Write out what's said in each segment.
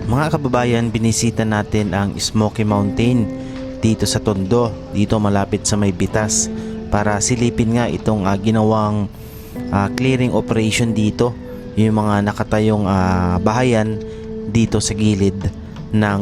Mga kababayan, binisita natin ang Smoky Mountain dito sa Tondo, dito malapit sa May Bitas, para silipin nga itong ginawang clearing operation dito, yung mga nakatayong bahayan dito sa gilid ng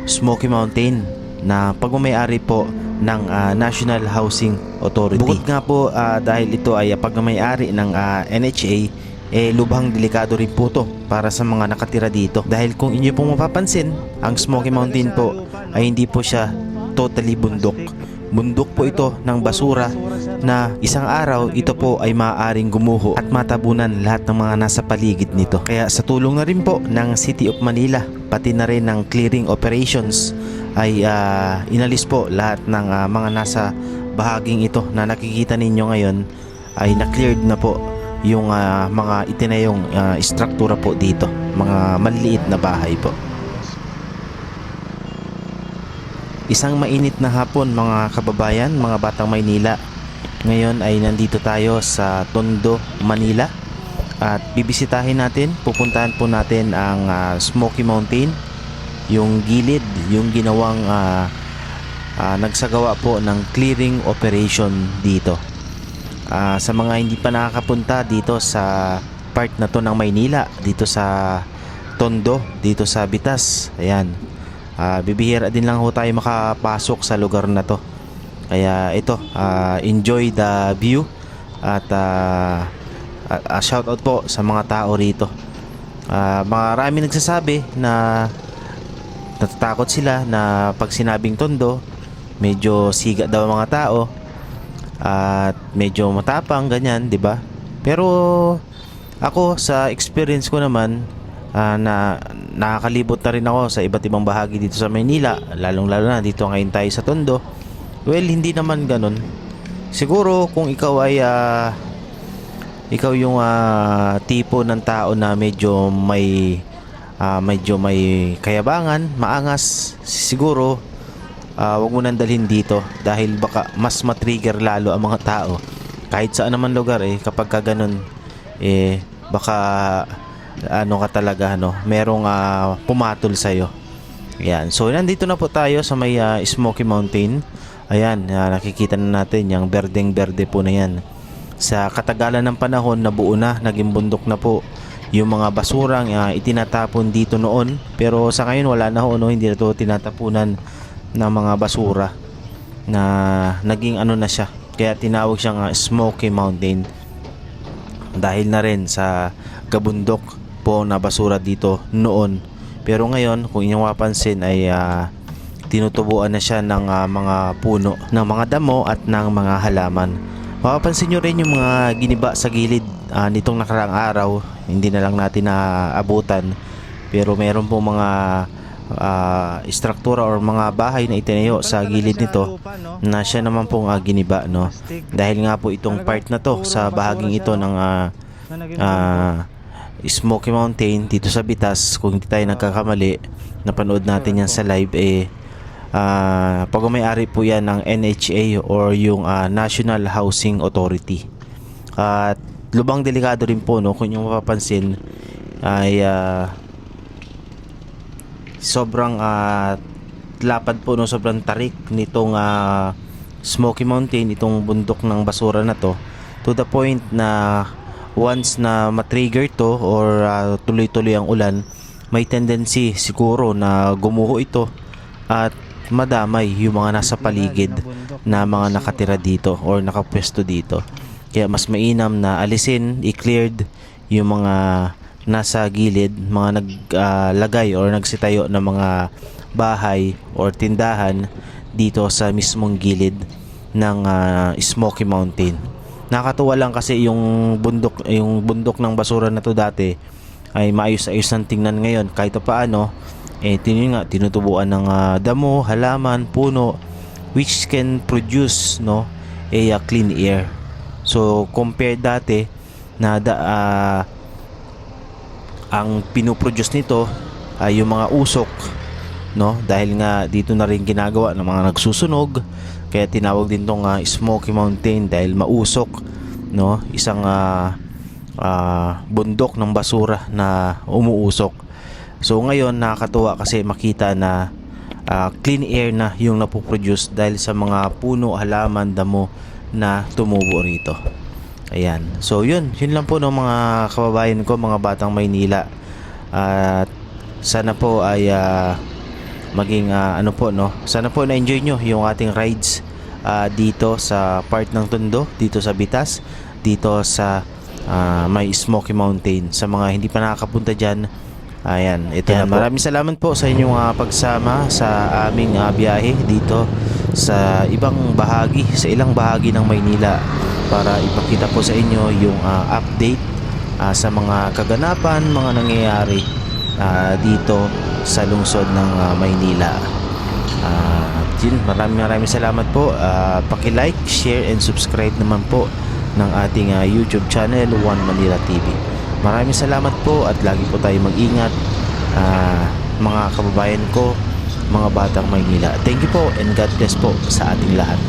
Smoky Mountain na pagmamayari po ng National Housing Authority. Bukod nga po dahil ito ay pagmamayari ng NHA, lubhang delikado rin po to para sa mga nakatira dito, dahil kung inyo pong mapapansin, ang Smoky Mountain po ay hindi po siya totally bundok. Bundok po ito ng basura na isang araw ito po ay maaaring gumuho at matabunan lahat ng mga nasa paligid nito. Kaya sa tulong na rin po ng City of Manila, pati na rin ng clearing operations, ay inalis po lahat ng mga nasa bahaging ito na nakikita ninyo ngayon, ay na-cleared na po yung mga itinayong struktura po dito, mga maliliit na bahay po. Isang mainit na hapon mga kababayan, mga batang Maynila. Ngayon ay nandito tayo sa Tondo, Manila, at bibisitahin natin, pupuntahan po natin ang Smoky Mountain, yung gilid, yung ginawang nagsagawa po ng clearing operation dito. Sa mga hindi pa nakakapunta dito sa part na to ng Maynila, dito sa Tondo, dito sa Bitas, ayan, bibihira din lang ho tayo makapasok sa lugar na to. Kaya ito, enjoy the view at shout out po sa mga tao rito. Marami nagsasabi na natatakot sila na pag sinabing Tondo, medyo siga daw mga tao at medyo matapang, ganyan, 'di ba? Pero ako sa experience ko naman, na nakakalibot na rin ako sa iba't ibang bahagi dito sa Maynila, lalong-lalo na dito ngayon tayo sa Tondo. Well, hindi naman ganun. Siguro kung ikaw ay ikaw yung tipo ng tao na medyo may kayabangan, maangas, siguro wag mo nang dalhin dito, dahil baka mas matrigger lalo ang mga tao kahit saan naman lugar kapag ka ganun, baka ka talaga, merong pumatol sa'yo. Ayan, so nandito na po tayo sa may Smoky Mountain. Ayan, nakikita na natin yung berdeng-berde po na yan. Sa katagalan ng panahon, nabuo na, naging bundok na po yung mga basurang itinatapon dito noon. Pero sa ngayon wala na ho, hindi na to tinatapunan ng mga basura, na naging na siya. Kaya tinawag siyang Smoky Mountain, dahil na rin sa gabundok po na basura dito noon. Pero ngayon, kung inyong mapansin, ay tinutubuan na siya ng mga puno, ng mga damo at ng mga halaman. Mapapansin nyo rin yung mga giniba sa gilid nitong nakaraang araw. Hindi na lang natin naabutan, pero meron po mga struktura or mga bahay na itinayo sa gilid nito na siya naman pong giniba, dahil nga po itong part na to, sa bahaging ito ng Smoky Mountain dito sa Bitas, kung hindi tayo nagkakamali, napanood natin yan sa live, pagmamayari po yan ng NHA or yung National Housing Authority. At lubang delikado rin po, kung yung mapapansin ay sobrang lapad po, sobrang tarik nitong Smoky Mountain, itong bundok ng basura na to the point na once na matrigger to or tuloy-tuloy ang ulan, may tendency siguro na gumuho ito at madamay yung mga nasa paligid na mga nakatira dito or nakapwesto dito. Kaya mas mainam na alisin, i-cleared yung mga nasa gilid, mga naglagay or nagsitayo ng mga bahay or tindahan dito sa mismong gilid ng Smoky Mountain. Nakakatuwa lang kasi yung bundok ng basura na to dati ay maayos-ayos ng tingnan ngayon. Kahit paano, tinutubuan ng damo, halaman, puno, which can produce a clean air. So compared dati na ang pinoproduce nito ay yung mga usok, dahil nga dito na rin ginagawa ng mga nagsusunog. Kaya tinawag din tong Smoky Mountain, dahil mausok, isang bundok ng basura na umuusok. So ngayon nakakatuwa kasi makita na clean air na yung napoproduce dahil sa mga puno, halaman, damo na tumubo rito. Ayan. So yun lang po ng mga kababayan ko, mga batang Maynila. At sana po ay maging ano po, no, sana po na-enjoy nyo yung ating rides dito sa part ng Tondo, dito sa Bitas, dito sa may Smoky Mountain. Sa mga hindi pa nakakapunta dyan, ayan, ito na po. Maraming salamat po sa inyong pagsama sa aming biyahe dito sa ilang bahagi ng Maynila para ipakita po sa inyo yung update sa mga kaganapan, mga nangyayari dito sa lungsod ng Maynila. Maraming salamat po. Paki-like, share and subscribe naman po ng ating YouTube channel, One Manila TV. Maraming salamat po at lagi po tayo mag-ingat, mga kababayan ko, mga batang Maynila. Thank you po and God bless po sa ating lahat.